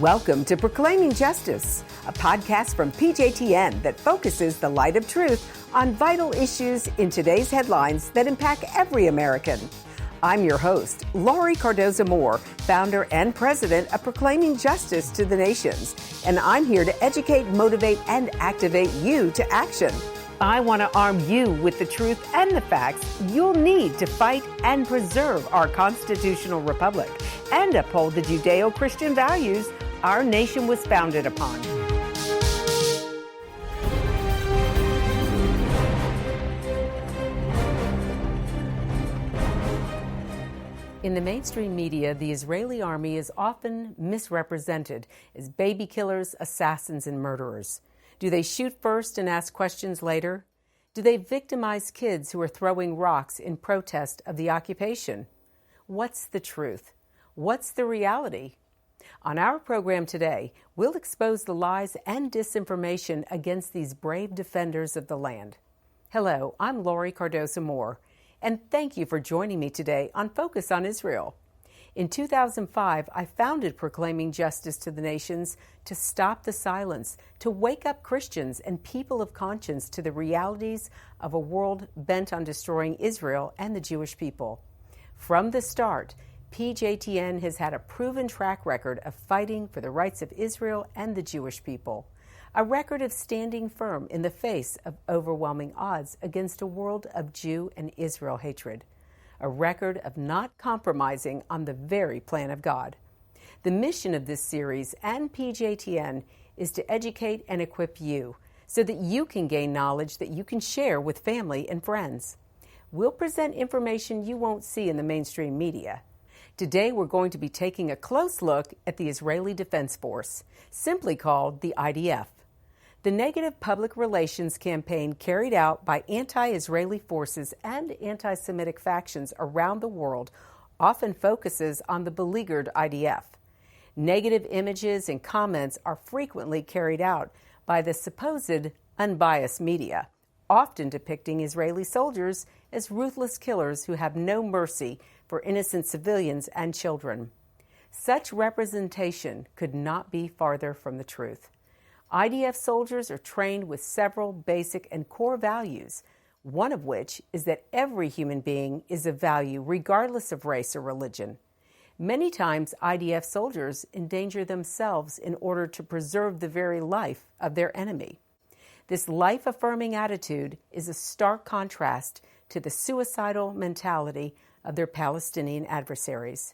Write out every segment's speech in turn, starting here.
Welcome to Proclaiming Justice, a podcast from PJTN that focuses the light of truth on vital issues in today's headlines that impact every American. I'm your host, Laurie Cardoza-Moore, founder and president of Proclaiming Justice to the Nations, and I'm here to educate, motivate, and activate you to action. I want to arm you with the truth and the facts you'll need to fight and preserve our constitutional republic and uphold the Judeo-Christian values our nation was founded upon. In the mainstream media, the Israeli army is often misrepresented as baby killers, assassins, and murderers. Do they shoot first and ask questions later? Do they victimize kids who are throwing rocks in protest of the occupation? What's the truth? What's the reality? On our program today, we'll expose the lies and disinformation against these brave defenders of the land. Hello, I'm Laurie Cardoza-Moore, and thank you for joining me today on Focus on Israel. In 2005, I founded Proclaiming Justice to the Nations to stop the silence, to wake up Christians and people of conscience to the realities of a world bent on destroying Israel and the Jewish people. From the start, PJTN has had a proven track record of fighting for the rights of Israel and the Jewish people, a record of standing firm in the face of overwhelming odds against a world of Jew and Israel hatred, a record of not compromising on the very plan of God. The mission of this series and PJTN is to educate and equip you so that you can gain knowledge that you can share with family and friends. We'll present information you won't see in the mainstream media. Today, we're going to be taking a close look at the Israeli Defense Force, simply called the IDF. The negative public relations campaign carried out by anti-Israeli forces and anti-Semitic factions around the world often focuses on the beleaguered IDF. Negative images and comments are frequently carried out by the supposed unbiased media, often depicting Israeli soldiers as ruthless killers who have no mercy for innocent civilians and children. Such representation could not be farther from the truth. IDF soldiers are trained with several basic and core values, one of which is that every human being is of value regardless of race or religion. Many times, IDF soldiers endanger themselves in order to preserve the very life of their enemy. This life-affirming attitude is a stark contrast to the suicidal mentality of their Palestinian adversaries.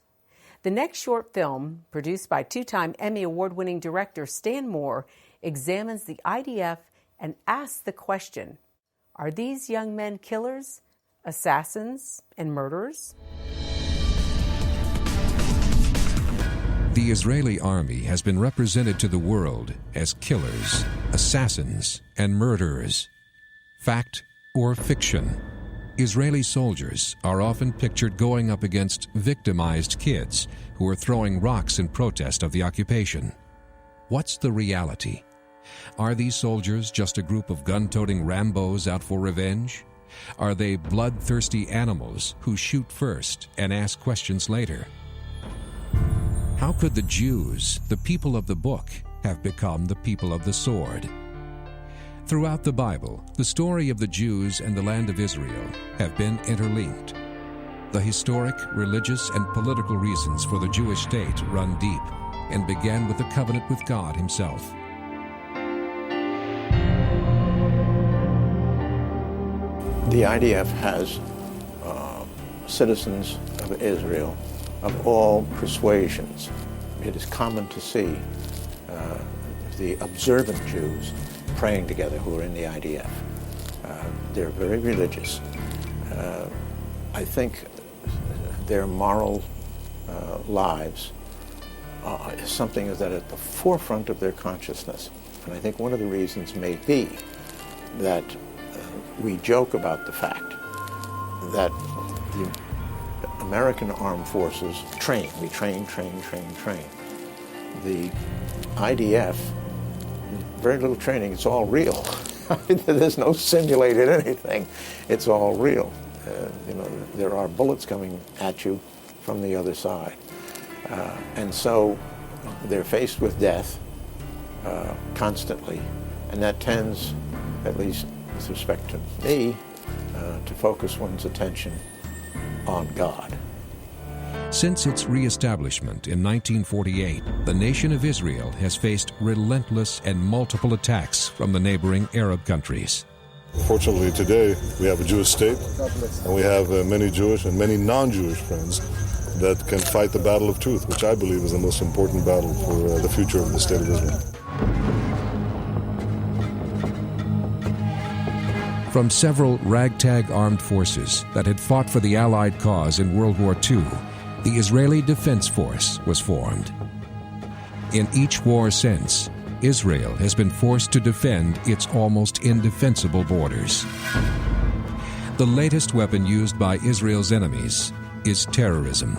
The next short film, produced by two-time Emmy Award-winning director Stan Moore, examines the IDF and asks the question, are these young men killers, assassins, and murderers? The Israeli army has been represented to the world as killers, assassins, and murderers. Fact or fiction? Israeli soldiers are often pictured going up against victimized kids who are throwing rocks in protest of the occupation. What's the reality? Are these soldiers just a group of gun-toting Rambos out for revenge? Are they bloodthirsty animals who shoot first and ask questions later? How could the Jews, the people of the book, have become the people of the sword? Throughout the Bible, the story of the Jews and the land of Israel have been interlinked. The historic, religious, and political reasons for the Jewish state run deep and began with the covenant with God Himself. The IDF has citizens of Israel of all persuasions. It is common to see the observant Jews praying together who are in the IDF. They're very religious. I think their moral lives is something that is at the forefront of their consciousness. And I think one of the reasons may be that we joke about the fact that the American armed forces train. We train. The IDF, very little training, it's all real. There's no simulated anything. It's all real. There are bullets coming at you from the other side. And so they're faced with death constantly, and that tends, at least with respect to me, to focus one's attention on God. Since its reestablishment in 1948, the nation of Israel has faced relentless and multiple attacks from the neighboring Arab countries. Fortunately, today we have a Jewish state, and we have many Jewish and many non-Jewish friends that can fight the battle of truth, which I believe is the most important battle for the future of the State of Israel. From several ragtag armed forces that had fought for the Allied cause in World War II, the Israeli Defense Force was formed. In each war since, Israel has been forced to defend its almost indefensible borders. The latest weapon used by Israel's enemies is terrorism.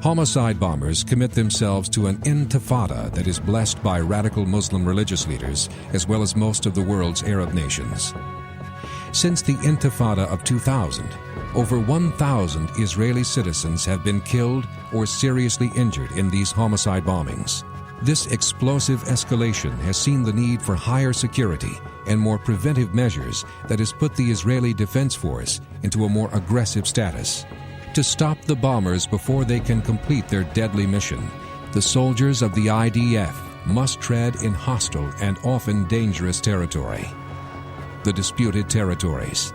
Homicide bombers commit themselves to an intifada that is blessed by radical Muslim religious leaders as well as most of the world's Arab nations. Since the Intifada of 2000, over 1,000 Israeli citizens have been killed or seriously injured in these homicide bombings. This explosive escalation has seen the need for higher security and more preventive measures that has put the Israeli Defense Force into a more aggressive status. To stop the bombers before they can complete their deadly mission, the soldiers of the IDF must tread in hostile and often dangerous territory. The disputed territories.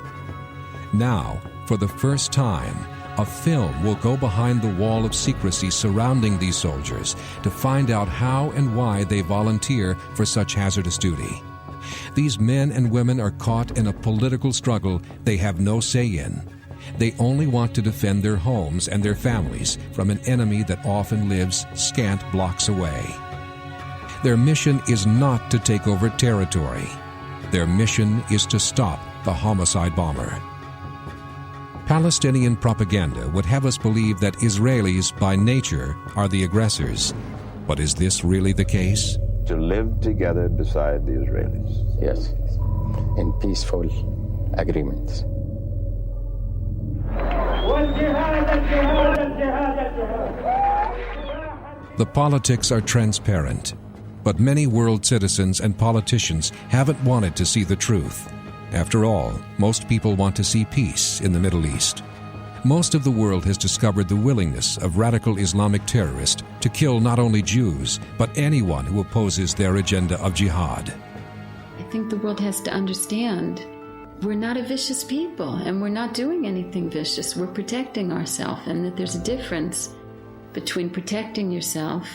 Now, for the first time, a film will go behind the wall of secrecy surrounding these soldiers to find out how and why they volunteer for such hazardous duty. These men and women are caught in a political struggle they have no say in. They only want to defend their homes and their families from an enemy that often lives scant blocks away. Their mission is not to take over territory. Their mission is to stop the homicide bomber. Palestinian propaganda would have us believe that Israelis by nature are the aggressors. But is this really the case? To live together beside the Israelis. Yes, in peaceful agreements. The politics are transparent, but many world citizens and politicians haven't wanted to see the truth. After all, most people want to see peace in the Middle East. Most of the world has discovered the willingness of radical Islamic terrorists to kill not only Jews, but anyone who opposes their agenda of jihad. I think the world has to understand we're not a vicious people, and we're not doing anything vicious. We're protecting ourselves, and that there's a difference between protecting yourself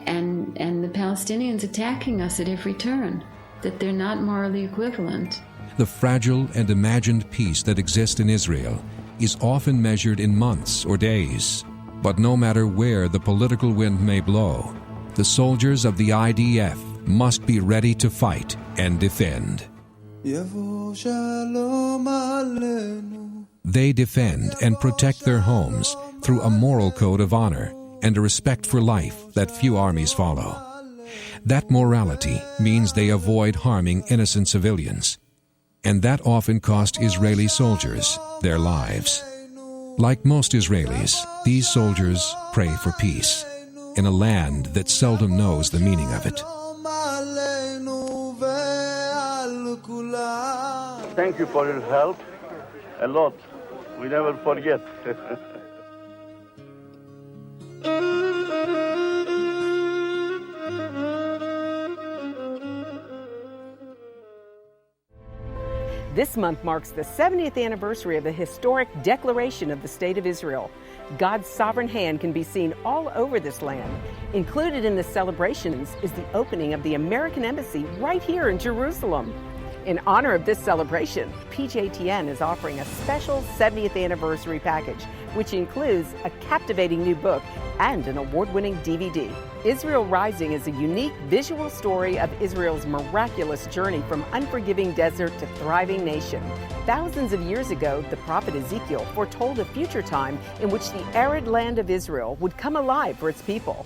and the Palestinians attacking us at every turn, that they're not morally equivalent. The fragile and imagined peace that exists in Israel is often measured in months or days. But no matter where the political wind may blow, the soldiers of the IDF must be ready to fight and defend. They defend and protect their homes through a moral code of honor and a respect for life that few armies follow. That morality means they avoid harming innocent civilians, and that often cost Israeli soldiers their lives. Like most Israelis, these soldiers pray for peace in a land that seldom knows the meaning of it. Thank you for your help a lot. We never forget. This month marks the 70th anniversary of the historic Declaration of the State of Israel. God's sovereign hand can be seen all over this land. Included in the celebrations is the opening of the American Embassy right here in Jerusalem. In honor of this celebration, PJTN is offering a special 70th anniversary package, which includes a captivating new book and an award-winning DVD. Israel Rising is a unique visual story of Israel's miraculous journey from unforgiving desert to thriving nation. Thousands of years ago, the prophet Ezekiel foretold a future time in which the arid land of Israel would come alive for its people.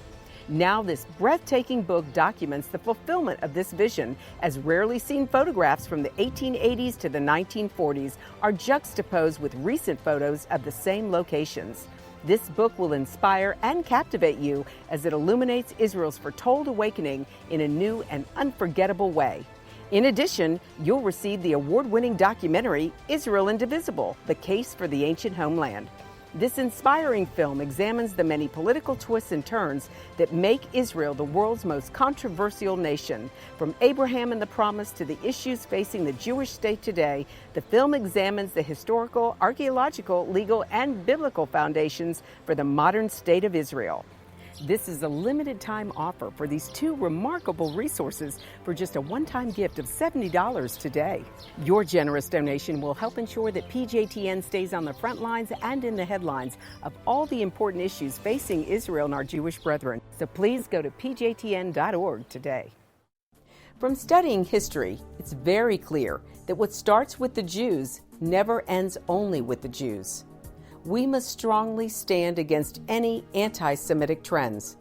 Now this breathtaking book documents the fulfillment of this vision, as rarely seen photographs from the 1880s to the 1940s are juxtaposed with recent photos of the same locations. This book will inspire and captivate you as it illuminates Israel's foretold awakening in a new and unforgettable way. In addition, you'll receive the award-winning documentary, Israel Indivisible: The Case for the Ancient Homeland. This inspiring film examines the many political twists and turns that make Israel the world's most controversial nation. From Abraham and the Promise to the issues facing the Jewish state today, the film examines the historical, archaeological, legal, and biblical foundations for the modern state of Israel. This is a limited time offer for these two remarkable resources for just a one-time gift of $70 today. Your generous donation will help ensure that PJTN stays on the front lines and in the headlines of all the important issues facing Israel and our Jewish brethren. So please go to pjtn.org today. From studying history, it's very clear that what starts with the Jews never ends only with the Jews. We must strongly stand against any anti-Semitic trends,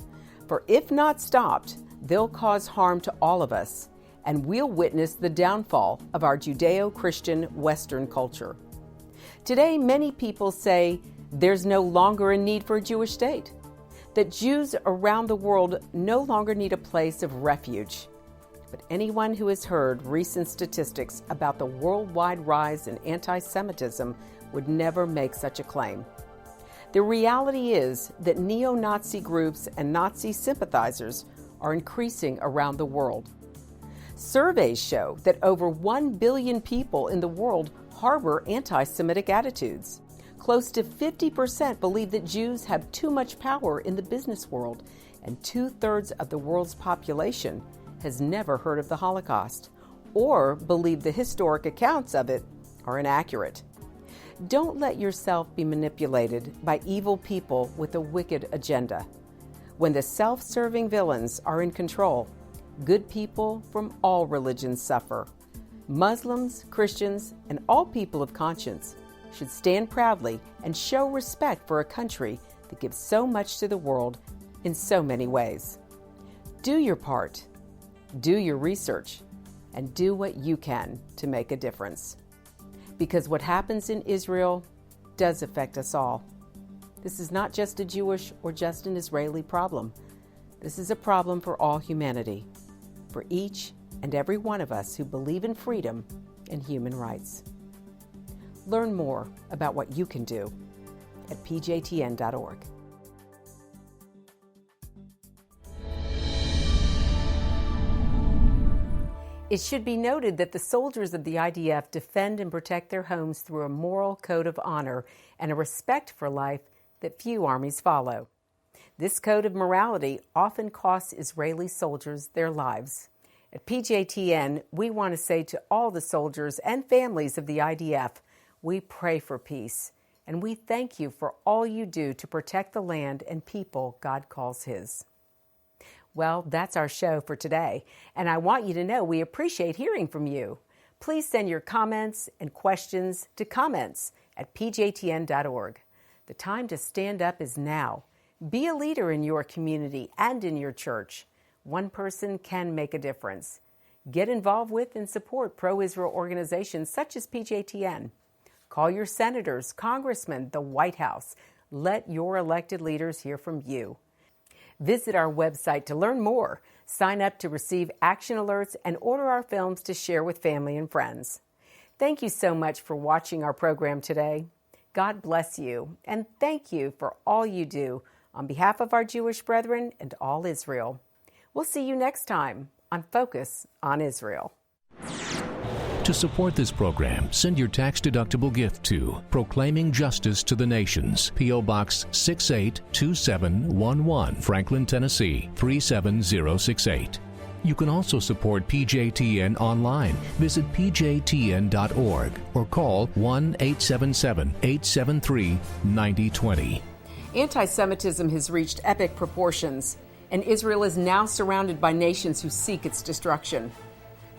for if not stopped, they'll cause harm to all of us, and we'll witness the downfall of our Judeo-Christian Western culture. Today, many people say there's no longer a need for a Jewish state, that Jews around the world no longer need a place of refuge. But anyone who has heard recent statistics about the worldwide rise in anti-Semitism would never make such a claim. The reality is that neo-Nazi groups and Nazi sympathizers are increasing around the world. Surveys show that over 1 billion people in the world harbor anti-Semitic attitudes. Close to 50% believe that Jews have too much power in the business world, and 2/3 of the world's population has never heard of the Holocaust or believe the historic accounts of it are inaccurate. Don't let yourself be manipulated by evil people with a wicked agenda. When the self-serving villains are in control, good people from all religions suffer. Muslims, Christians, and all people of conscience should stand proudly and show respect for a country that gives so much to the world in so many ways. Do your part, do your research, and do what you can to make a difference. Because what happens in Israel does affect us all. This is not just a Jewish or just an Israeli problem. This is a problem for all humanity, for each and every one of us who believe in freedom and human rights. Learn more about what you can do at pjtn.org. It should be noted that the soldiers of the IDF defend and protect their homes through a moral code of honor and a respect for life that few armies follow. This code of morality often costs Israeli soldiers their lives. At PJTN, we want to say to all the soldiers and families of the IDF, we pray for peace, and we thank you for all you do to protect the land and people God calls His. Well, that's our show for today, and I want you to know we appreciate hearing from you. Please send your comments and questions to comments@pjtn.org. The time to stand up is now. Be a leader in your community and in your church. One person can make a difference. Get involved with and support pro-Israel organizations such as PJTN. Call your senators, congressmen, the White House. Let your elected leaders hear from you. Visit our website to learn more, sign up to receive action alerts, and order our films to share with family and friends. Thank you so much for watching our program today. God bless you, and thank you for all you do on behalf of our Jewish brethren and all Israel. We'll see you next time on Focus on Israel. To support this program, send your tax-deductible gift to Proclaiming Justice to the Nations, P.O. Box 682711, Franklin, Tennessee 37068. You can also support PJTN online. Visit pjtn.org or call 1-877-873-9020. Anti-Semitism has reached epic proportions, and Israel is now surrounded by nations who seek its destruction.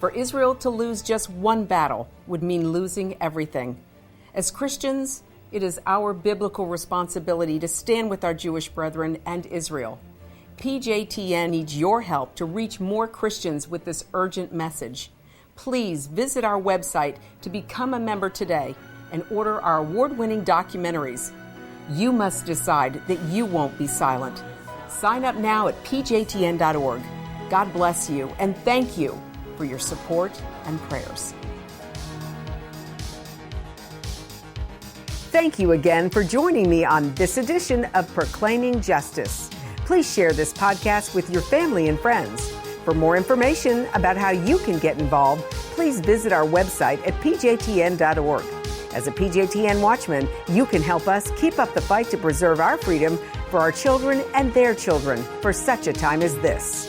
For Israel to lose just one battle would mean losing everything. As Christians, it is our biblical responsibility to stand with our Jewish brethren and Israel. PJTN needs your help to reach more Christians with this urgent message. Please visit our website to become a member today and order our award-winning documentaries. You must decide that you won't be silent. Sign up now at pjtn.org. God bless you, and thank you for your support and prayers. Thank you again for joining me on this edition of Proclaiming Justice. Please share this podcast with your family and friends. For more information about how you can get involved, please visit our website at pjtn.org. As a PJTN Watchman, you can help us keep up the fight to preserve our freedom for our children and their children for such a time as this.